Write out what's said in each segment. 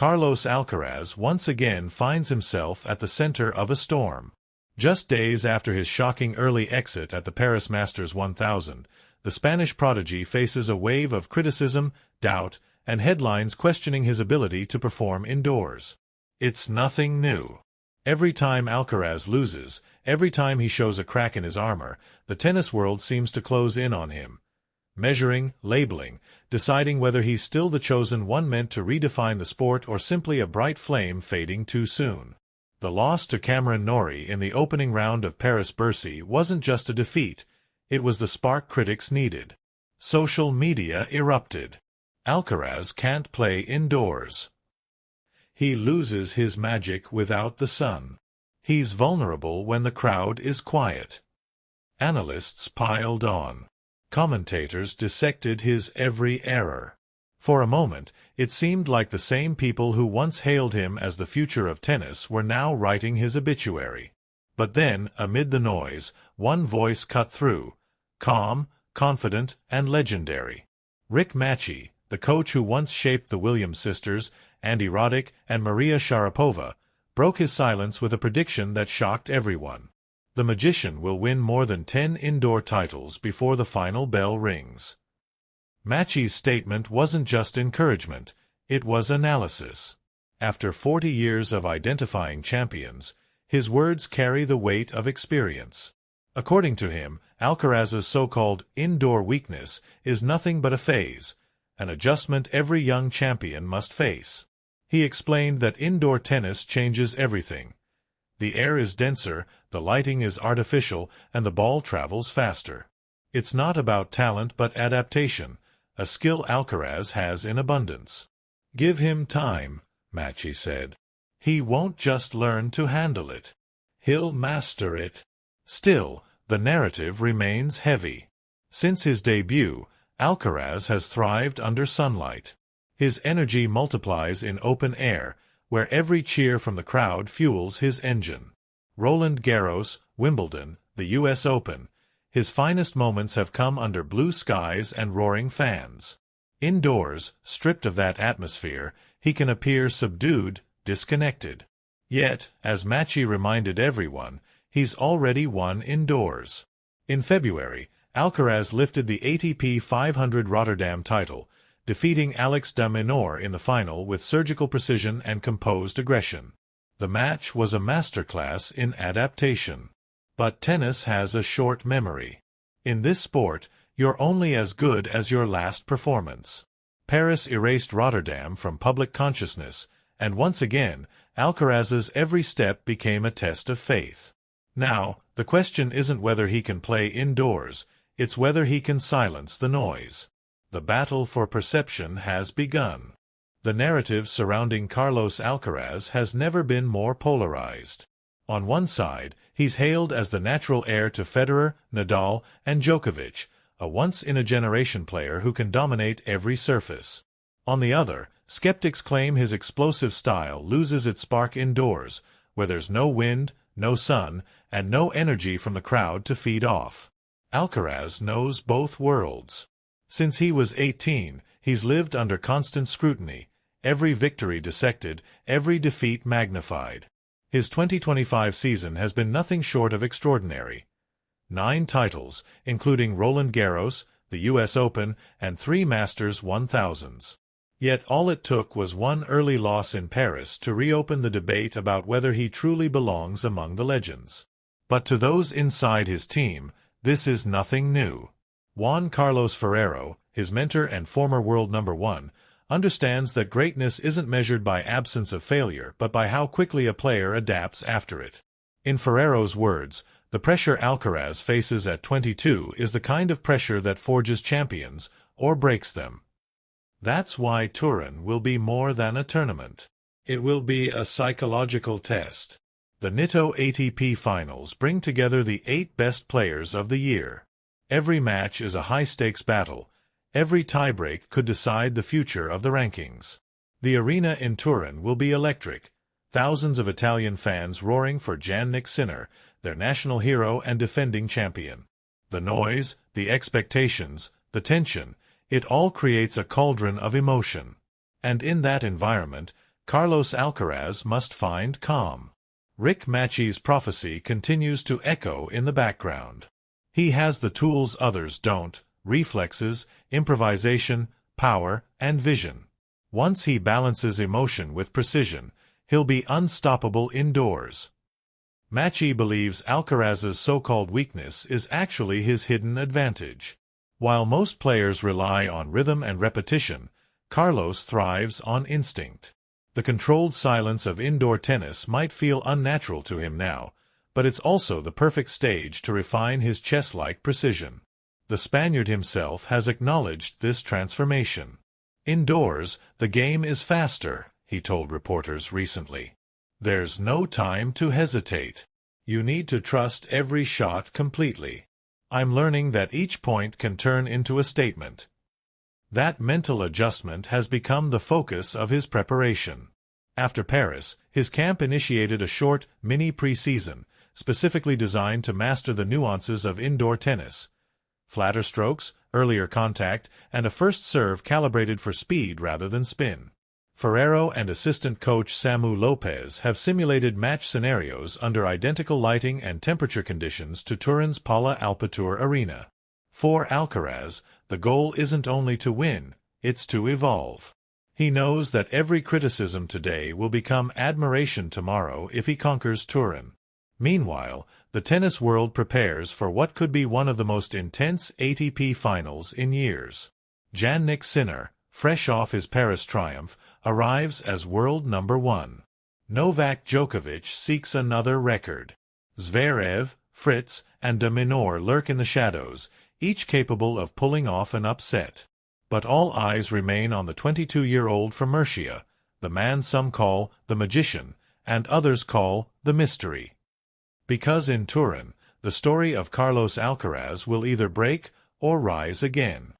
Carlos Alcaraz once again finds himself at the center of a storm. Just days after his shocking early exit at the Paris Masters 1000, the Spanish prodigy faces a wave of criticism, doubt, and headlines questioning his ability to perform indoors. It's nothing new. Every time Alcaraz loses, every time he shows a crack in his armor, the tennis world seems to close in on him. Measuring, labeling, deciding whether he's still the chosen one meant to redefine the sport or simply a bright flame fading too soon. The loss to Cameron Norrie in the opening round of Paris-Bercy wasn't just a defeat, it was the spark critics needed. Social media erupted. Alcaraz can't play indoors. He loses his magic without the sun. He's vulnerable when the crowd is quiet. Analysts piled on. Commentators dissected his every error. For a moment, it seemed like the same people who once hailed him as the future of tennis were now writing his obituary. But then, amid the noise, one voice cut through. Calm, confident, and legendary. Rick Macci, the coach who once shaped the Williams sisters, Andy Roddick, and Maria Sharapova, broke his silence with a prediction that shocked everyone. The magician will win more than 10 indoor titles before the final bell rings. Macci's statement wasn't just encouragement, it was analysis. After 40 years of identifying champions, his words carry the weight of experience. According to him, Alcaraz's so-called indoor weakness is nothing but a phase, an adjustment every young champion must face. He explained that indoor tennis changes everything. The air is denser, the lighting is artificial, and the ball travels faster. It's not about talent but adaptation, a skill Alcaraz has in abundance. Give him time, Macci said. He won't just learn to handle it. He'll master it. Still, the narrative remains heavy. Since his debut, Alcaraz has thrived under sunlight. His energy multiplies in open air, where every cheer from the crowd fuels his engine. Roland Garros, Wimbledon, the U.S. Open. His finest moments have come under blue skies and roaring fans. Indoors, stripped of that atmosphere, he can appear subdued, disconnected. Yet, as Macci reminded everyone, he's already won indoors. In February, Alcaraz lifted the ATP 500 Rotterdam title, defeating Alex de Minaur in the final with surgical precision and composed aggression. The match was a masterclass in adaptation. But tennis has a short memory. In this sport, you're only as good as your last performance. Paris erased Rotterdam from public consciousness, and once again, Alcaraz's every step became a test of faith. Now, the question isn't whether he can play indoors, it's whether he can silence the noise. The battle for perception has begun. The narrative surrounding Carlos Alcaraz has never been more polarized. On one side, he's hailed as the natural heir to Federer, Nadal, and Djokovic, a once-in-a-generation player who can dominate every surface. On the other, skeptics claim his explosive style loses its spark indoors, where there's no wind, no sun, and no energy from the crowd to feed off. Alcaraz knows both worlds. Since he was 18, he's lived under constant scrutiny, every victory dissected, every defeat magnified. His 2025 season has been nothing short of extraordinary. 9 titles, including Roland Garros, the U.S. Open, and 3 Masters 1000s. Yet all it took was one early loss in Paris to reopen the debate about whether he truly belongs among the legends. But to those inside his team, this is nothing new. Juan Carlos Ferrero, his mentor and former world number 1, understands that greatness isn't measured by absence of failure but by how quickly a player adapts after it. In Ferrero's words, the pressure Alcaraz faces at 22 is the kind of pressure that forges champions, or breaks them. That's why Turin will be more than a tournament. It will be a psychological test. The Nitto ATP Finals bring together the 8 best players of the year. Every match is a high-stakes battle. Every tiebreak could decide the future of the rankings. The arena in Turin will be electric. Thousands of Italian fans roaring for Jannik Sinner, their national hero and defending champion. The noise, the expectations, the tension, it all creates a cauldron of emotion. And in that environment, Carlos Alcaraz must find calm. Rick Macci's prophecy continues to echo in the background. He has the tools others don't: reflexes, improvisation, power, and vision. Once he balances emotion with precision, he'll be unstoppable indoors. Macci believes Alcaraz's so-called weakness is actually his hidden advantage. While most players rely on rhythm and repetition, Carlos thrives on instinct. The controlled silence of indoor tennis might feel unnatural to him now, but it's also the perfect stage to refine his chess-like precision. The Spaniard himself has acknowledged this transformation. "Indoors, the game is faster," he told reporters recently. "There's no time to hesitate. You need to trust every shot completely. I'm learning that each point can turn into a statement." That mental adjustment has become the focus of his preparation. After Paris, his camp initiated a short, mini-preseason, specifically designed to master the nuances of indoor tennis. Flatter strokes, earlier contact, and a first serve calibrated for speed rather than spin. Ferrero and assistant coach Samu Lopez have simulated match scenarios under identical lighting and temperature conditions to Turin's Pala Alpitour Arena. For Alcaraz, the goal isn't only to win, it's to evolve. He knows that every criticism today will become admiration tomorrow if he conquers Turin. Meanwhile, the tennis world prepares for what could be one of the most intense ATP Finals in years. Jannik Sinner, fresh off his Paris triumph, arrives as world number 1. Novak Djokovic seeks another record. Zverev, Fritz, and de Minaur lurk in the shadows, each capable of pulling off an upset. But all eyes remain on the 22-year-old from Murcia, the man some call the magician, and others call the mystery. Because in Turin, the story of Carlos Alcaraz will either break or rise again.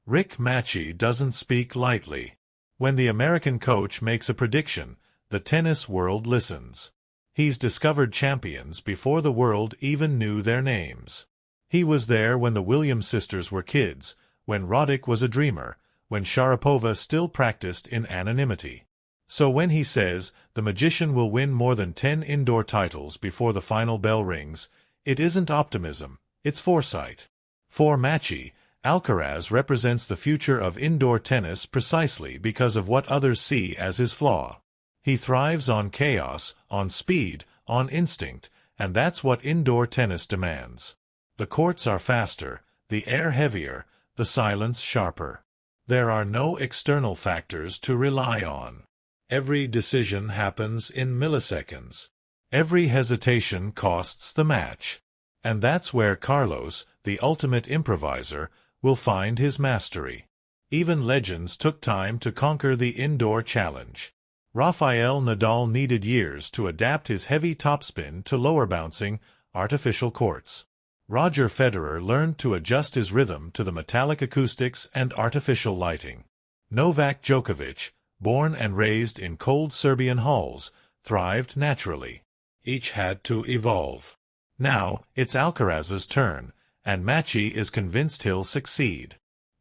Rick Macci doesn't speak lightly. When the American coach makes a prediction, the tennis world listens. He's discovered champions before the world even knew their names. He was there when the Williams sisters were kids, when Roddick was a dreamer, when Sharapova still practiced in anonymity. So when he says the magician will win more than 10 indoor titles before the final bell rings, it isn't optimism, it's foresight. For Macci, Alcaraz represents the future of indoor tennis precisely because of what others see as his flaw. He thrives on chaos, on speed, on instinct, and that's what indoor tennis demands. The courts are faster, the air heavier, the silence sharper. There are no external factors to rely on. Every decision happens in milliseconds. Every hesitation costs the match. And that's where Carlos, the ultimate improviser, will find his mastery. Even legends took time to conquer the indoor challenge. Rafael Nadal needed years to adapt his heavy topspin to lower bouncing, artificial courts. Roger Federer learned to adjust his rhythm to the metallic acoustics and artificial lighting. Novak Djokovic, born and raised in cold Serbian halls, thrived naturally. Each had to evolve. Now, it's Alcaraz's turn, and Macci is convinced he'll succeed.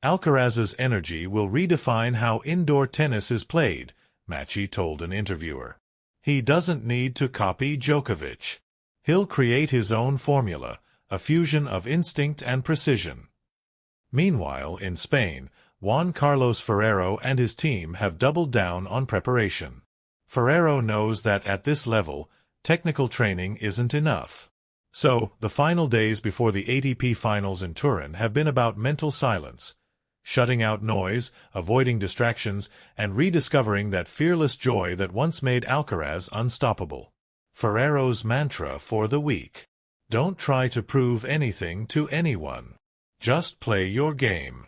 Alcaraz's energy will redefine how indoor tennis is played, Macci told an interviewer. He doesn't need to copy Djokovic. He'll create his own formula, a fusion of instinct and precision. Meanwhile, in Spain, Juan Carlos Ferrero and his team have doubled down on preparation. Ferrero knows that at this level, technical training isn't enough. So, the final days before the ATP Finals in Turin have been about mental silence, shutting out noise, avoiding distractions, and rediscovering that fearless joy that once made Alcaraz unstoppable. Ferrero's mantra for the week: don't try to prove anything to anyone. Just play your game.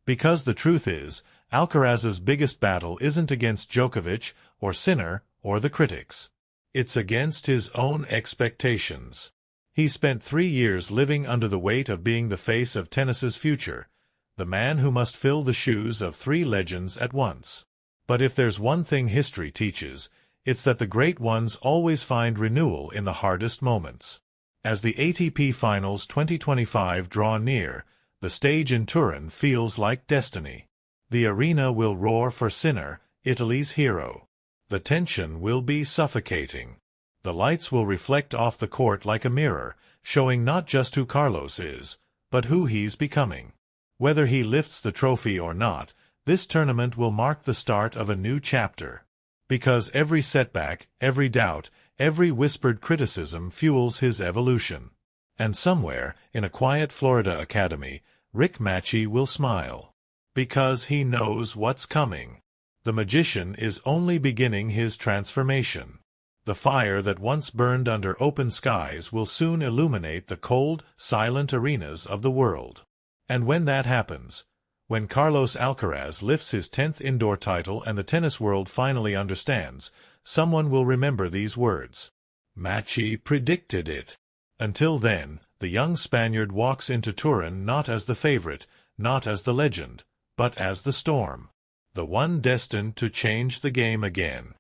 Because the truth is, Alcaraz's biggest battle isn't against Djokovic or Sinner or the critics. It's against his own expectations. He spent 3 years living under the weight of being the face of tennis's future, the man who must fill the shoes of 3 legends at once. But if there's one thing history teaches, it's that the great ones always find renewal in the hardest moments. As the ATP Finals 2025 draw near, the stage in Turin feels like destiny. The arena will roar for Sinner, Italy's hero. The tension will be suffocating. The lights will reflect off the court like a mirror, showing not just who Carlos is, but who he's becoming. Whether he lifts the trophy or not, this tournament will mark the start of a new chapter. Because every setback, every doubt, every whispered criticism fuels his evolution. And somewhere, in a quiet Florida academy, Rick Macci will smile. Because he knows what's coming. The magician is only beginning his transformation. The fire that once burned under open skies will soon illuminate the cold, silent arenas of the world. And when that happens, when Carlos Alcaraz lifts his 10th indoor title and the tennis world finally understands, someone will remember these words. Macci predicted it. Until then, the young Spaniard walks into Turin not as the favorite, not as the legend, but as the storm. The one destined to change the game again.